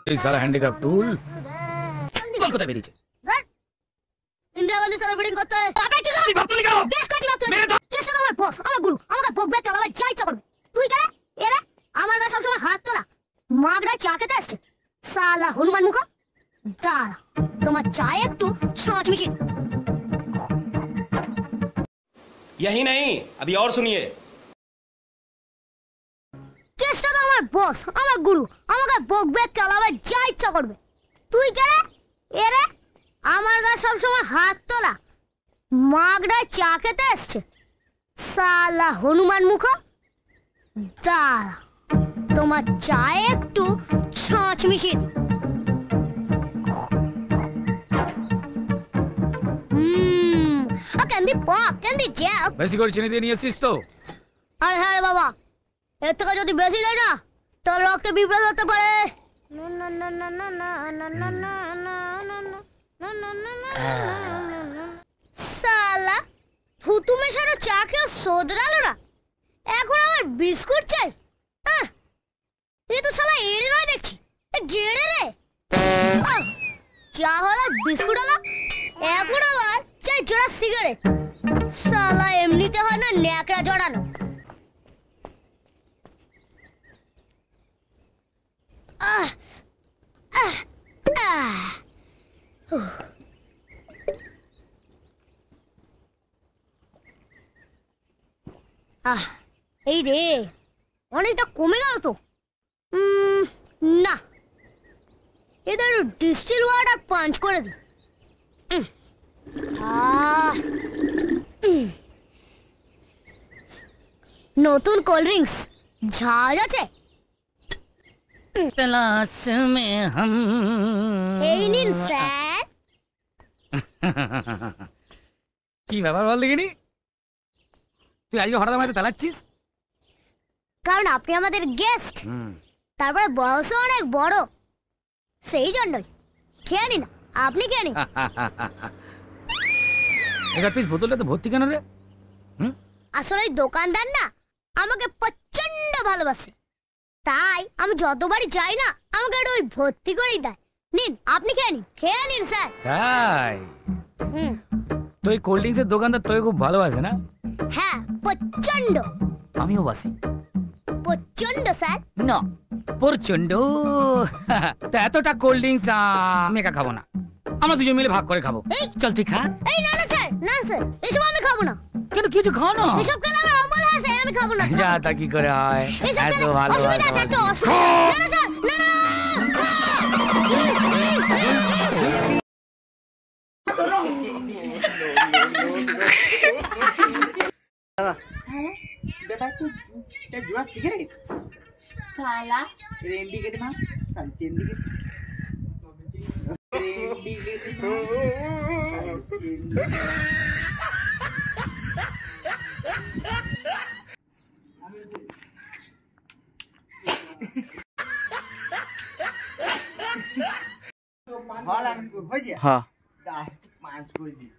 এই সালা হ্যান্ডিক্যাপ টুল কলকাতা বেরিয়েছে। ইন্ডিয়া গান্ধী সেলিব্রেটিং করতে আবে কি করবি বাপ তুই কেন বেশ কাটি বাপ তুই কেস আমার বস আমার গুরু আমাকে বকবে চালাবে যাই ইচ্ছা করবে তুই কেন এরে আমার গায়ে সবসময় হাত তোলা মাগরা চা খেতে আসছে সালা হনুমান মুখ দাঁড়া তোমার চায়ে একটু ছাঁচ মিশিয়ে यही नहीं अभी और सुनिए কেসটা তো আমার বস আমার গুরু আমাকে বকবে চালাবে যা ইচ্ছা করবে তুই কেন এরে আমার গায়ে সবসময় হাত তোলা মাগরা চা খেতে আসছে সালা হনুমান মুখ দাঁড়া তোমার চায়ে একটু ছাঁচ মিশিয়ে ক্যান্ডি পপ ক্যান্ডি জ্যাক বেশি করে চিনি দিয়ে নিয়ে এসেছিস তো? আরে হ্যাঁ রে বাবা এর থেকে যদি বেশি দেয় না তাহলে রক্তে বিপ্লব হতে পারে সালা থুতু মেশানো চা খেয়ে শোধরালো না এখন আমার বিস্কুট চাই এ তো শালা এড়ে নয় দেখছি গেড়ে রে চা হলো বিস্কুট হলো এখন আবার চাই জোড়া সিগারেট শালা এমনিতে হয় না ন্যাকড়া জড়ানো এই রে অনেকটা কমে গেল তো না এদের ডিস্টিল ওয়াটার পাঞ্চ করে দি নতুন কোল্ড ড্রিঙ্কস ঝাল আছে तलाश में हम এই নিন স্যার কি ব্যাপার বল দেখিনি তুই আজকে হঠাৎ আমাকে তালাচ্ছিস কারণ আপনি আমাদের গেস্ট তারপরে বয়সও অনেক বড় সেই জন্যই খেয়ে নিন আপনি খেয়ে নিন এবার পিস বোতলটা তো ভর্তি কেন রে আসলে দোকানদার না আমাকে প্রচন্ড ভালোবাসে তাই আমি যতবারই যাই না আমাকে ওই ভর্তি করেই দেয় নিন আপনি খেয়ে নিন স্যার তাই তো এই কোল্ড ড্রিঙ্কসের দোকানদার তোকে খুব ভালোবাসে না হ্যাঁ প্রচন্ড আমিও বাসি প্রচন্ড স্যার না প্রচন্ড তা এতটা কোল্ড ড্রিঙ্কস আমি একা খাবো না আমরা দুজন মিলে ভাগ করে খাবো চল তুই খা এই না স্যার এসব আমি খাবো না কেন কিছু খাও না এসব খেলে আমার অমল হয় স্যার আমি খাবো না যা তা কি করে হয় এত ভালো অসুবিধা আছে একটা অসুবিধা না স্যার না बेटा तू क्या जुआ सिगरेट साला इंडिकेट मार साल इंडिकेट हाँ पाँच कर दी